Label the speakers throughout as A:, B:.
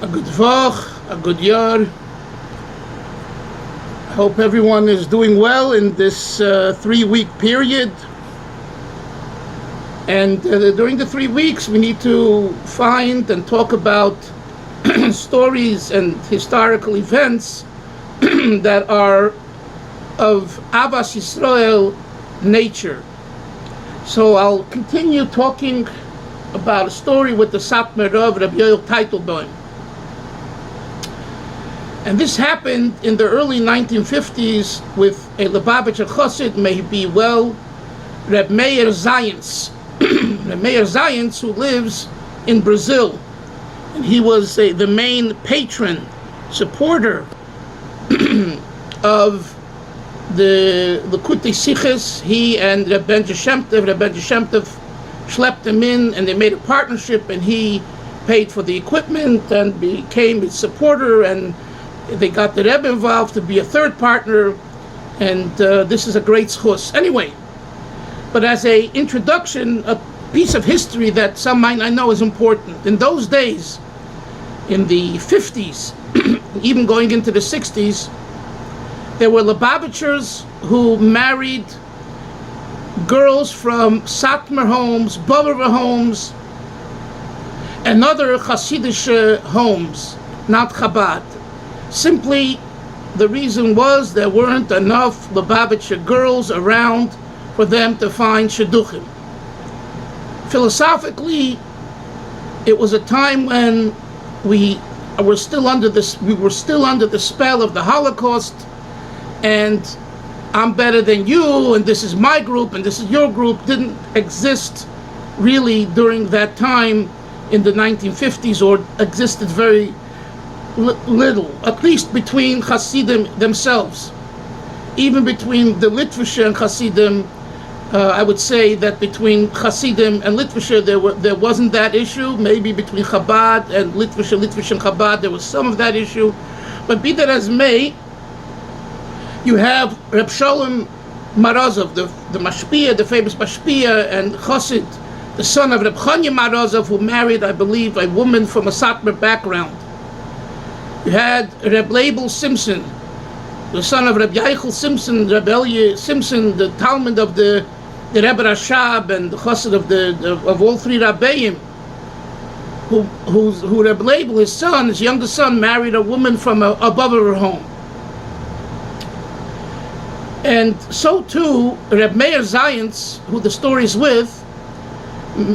A: A good Vach, a good Yar. Hope everyone is doing well in this 3-week period. And during the 3 weeks, we need to find and talk about stories and historical events that are of Avas Yisrael nature. So I'll continue talking about a story with the Satmar of Rebbe Teitelbaum. And this happened in the early 1950s with a Lubavitcher Chassid, may he be well, Rebbe Meir Zeintz. Rebbe Meir Zeintz, who lives in Brazil. And he was the main patron, supporter of the Likutei Sichos. He and Rebbe Shem Tov schlepped him in, and they made a partnership, and he paid for the equipment and became his supporter, and they got the Rebbe involved to be a third partner, and this is a great schus. Anyway, but as a introduction, a piece of history that some might not know is important. In those days, in the 50s, even going into the 60s, there were Lubavitchers who married girls from Satmar homes, Boverer homes, and other Hasidic homes, not Chabad. Simply, the reason was there weren't enough Lubavitcher girls around for them to find shidduchim. Philosophically, it was a time when we were still under the spell of the Holocaust, and I'm better than you, and this is my group, and this is your group, didn't exist really during that time in the 1950s, or existed very little, at least between Hasidim themselves. Even between the Litvisher and Hasidim, I would say that between Hasidim and Litvisher there wasn't that issue. Maybe between Chabad and Litvisher and Chabad there was some of that issue. But be that as may, you have Reb Sholem Marozov, the Mashpia, the famous Mashpia and Chassid, the son of Reb Chanya Marozov, who married, I believe, a woman from a Satmar background. You had Reb Label Simpson, the son of Reb Yaichel Simpson, Reb Elie Simpson, the Talmud of the Rebbe Rashab and the Chassid of all three Rabbeim, who Reb Label, his son, his youngest son, married a woman from above her home. And so too, Reb Meir Zeintz, who the story is with,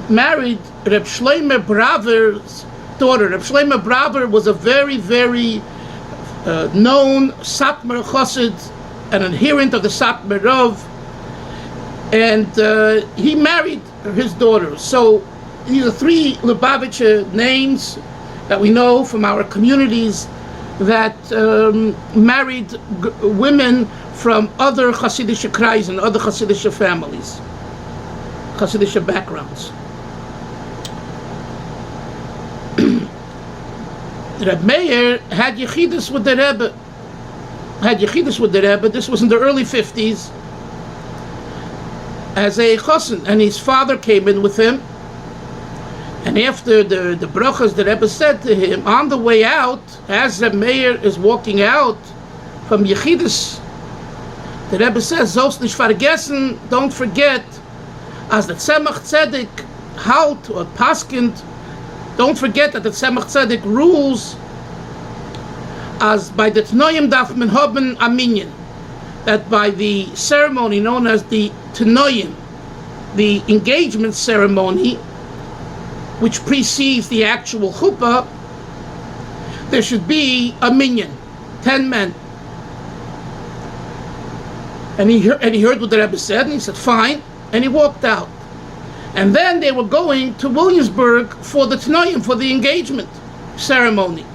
A: married Reb Shlomo Braver's daughter. Reb Shlomo Braver was a very, very known Satmar Chassid, an adherent of the Satmar Rav, and he married his daughter. So these are three Lubavitcher names that we know from our communities that married women from other Hasidic kreis and other Hasidic families, Hasidic backgrounds. Reb Meir had Yechidus with the Rebbe. This was in the early 50s as a chassan, and his father came in with him. And after the brachas, the Rebbe said to him, on the way out, as Reb Meir is walking out from Yechidus, the Rebbe says, "Zos nicht vergessen, don't forget, as the Tzemach Tzedek halt or paskind, don't forget that the Tzemach Tzedek rules as by the Tnoyim darf men haben a minyan, that by the ceremony known as the Tnoyim, the engagement ceremony, which precedes the actual chuppah, there should be a minyan, 10 men." And he heard what the Rebbe said, and he said, fine, and he walked out. And then they were going to Williamsburg for the Tnoyim, for the engagement ceremony.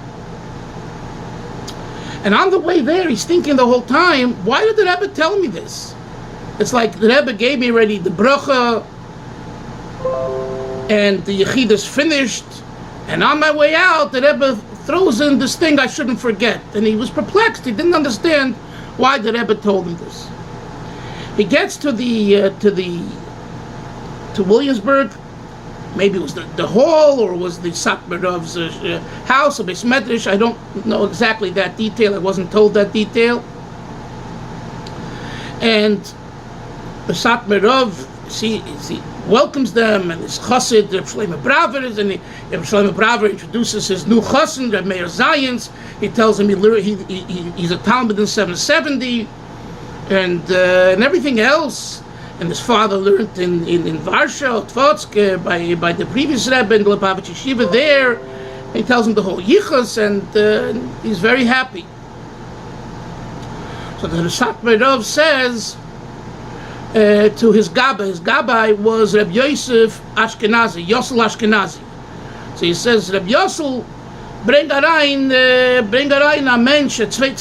A: And on the way there, he's thinking the whole time, why did the Rebbe tell me this? It's like the Rebbe gave me already the bracha, and the Yechidus finished, and on my way out, the Rebbe throws in this thing I shouldn't forget. And he was perplexed. He didn't understand why the Rebbe told him this. He gets to Williamsburg, maybe it was the hall, or was the Satmarov's house, or Beis Medrash. I don't know exactly that detail. I wasn't told that detail. And the Satmarov, he welcomes them, and his chassid, Reb Shlomo Braver, and Reb Shlomo Braver introduces his new chassid, Reb Meir Zeintz. He tells him he's a Talmud in 770, and everything else. And his father learned in Warsaw, Tvotzke, by the previous Rebbe in the Lubavitch Yeshiva there. He tells him the whole yichus, and he's very happy. So the Satmarov says to his Gabbai was Reb Yosef Ashkenazi, Yosel Ashkenazi. So he says, Reb Yosel, bring rein a mensch, zwei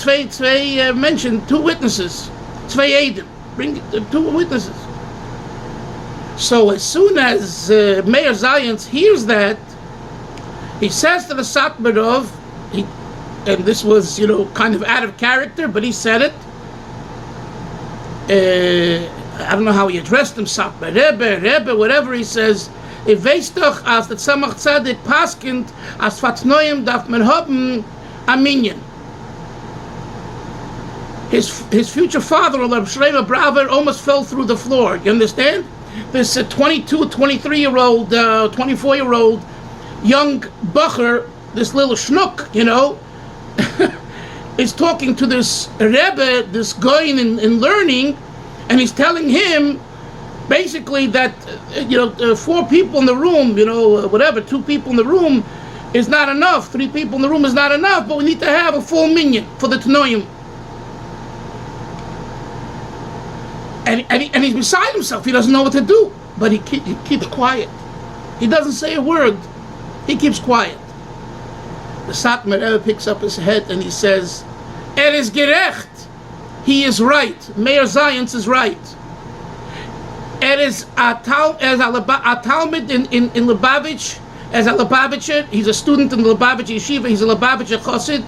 A: Menschen, two witnesses, zwei Edom, bring two witnesses. So as soon as Meir Zeintz hears that, he says to the Satmarov, and this was, kind of out of character, but he said it. I don't know how he addressed him, Satmar, Rebbe, whatever he says. Ich weiß doch, als der Tzemach Tzedek paskint, als Fatnoim darf man haben a Minyan. His future father-in-law, Shlomo Braver, almost fell through the floor. You understand? This 22, 23-year-old, 24-year-old young bacher, this little schnook, is talking to this Rebbe, this guy in learning, and he's telling him basically that 4 people in the room, whatever, 2 people in the room is not enough, 3 people in the room is not enough, but we need to have a full minyan for the Tanoim. And he's beside himself. He doesn't know what to do, but he keeps quiet. He doesn't say a word. He keeps quiet. The Satmar Rebbe picks up his head and he says, is gerecht. He is right. Meir Zeintz is right. Is a Talmud in Lubavitch, as a Lubavitcher. He's a student in the Lubavitch Yeshiva. He's a Lubavitcher chassid.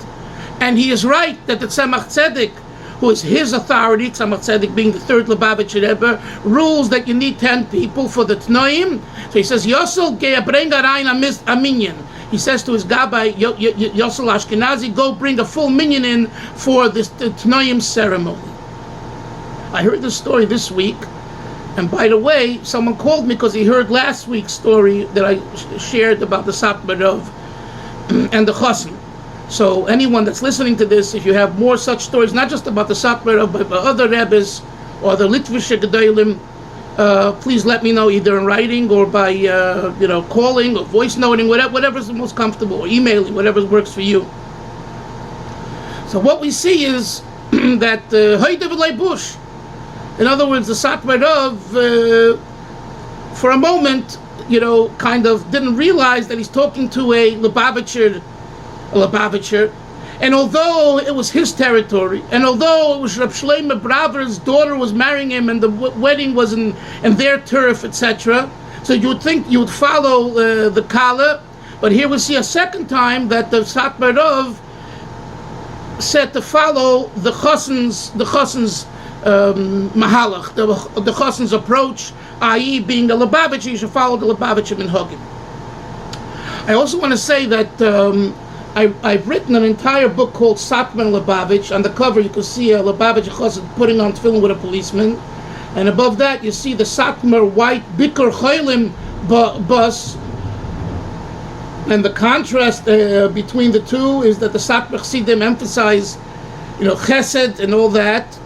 A: And he is right that the Tzemach Tzedek, who is his authority, Tzemach Tzedek being the 3rd Lubavitcher Rebbe, rules that you need 10 people for the Tnoim. So he says, Yosel bring a minyan. He says to his Gabbai, Yosel Ashkenazi, go bring a full minyan in for the Tnoim ceremony. I heard this story this week, and by the way, someone called me because he heard last week's story that I shared about the Satmarov and the Chassan. So anyone that's listening to this, if you have more such stories, not just about the Satmarov, but other Rebbes or the Litvische Gedolim, please let me know either in writing or by calling or voice noting, whatever's the most comfortable, or emailing, whatever works for you. So what we see is that Bush, in other words, the Satmarov, for a moment, kind of didn't realize that he's talking to a Lubavitcher, and although it was his territory, and although it was Reb Shlomo Braver's daughter was marrying him, and the wedding was in their turf, etc., so you would think you would follow the Kala, but here we see a second time that the Satmarov said to follow the Chassan's mahalach, the Chassan's approach, i.e. being a Lubavitcher, you should follow the Lubavitcher minhagim. I also want to say that I've written an entire book called Satmar Lubavitch. On the cover you can see a Lubavitcher chassid putting on tefillin with a policeman, and above that you see the Satmar white Bikur Cholim bus. And the contrast between the two is that the Satmar Chassidim emphasize, chesed and all that,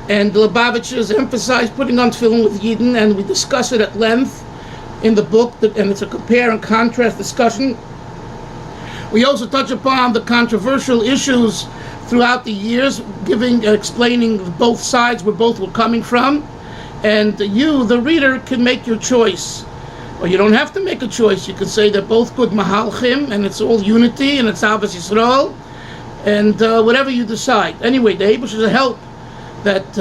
A: and the Lubavitchers emphasize putting on tefillin with Yidden, and we discuss it at length in the book, and it's a compare and contrast discussion. We also touch upon the controversial issues throughout the years, explaining both sides, where both were coming from, and you, the reader, can make your choice. Or you don't have to make a choice. You can say they're both good mahalchim, and it's all unity, and it's Avos Yisrael, and whatever you decide. Anyway, the Rebbe should help that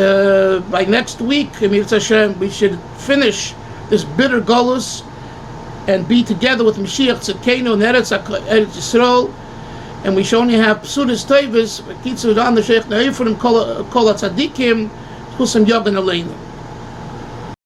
A: by next week, Emir Hashem, we should finish this bitter golus and be together with Mashiach Tzidkenu and Eretz Yisrael, and we should only have Psudas Toivos, Kitzur on the Sheikh Na'ifrim Kol HaTzadikim, Husam Yogan Aleinu.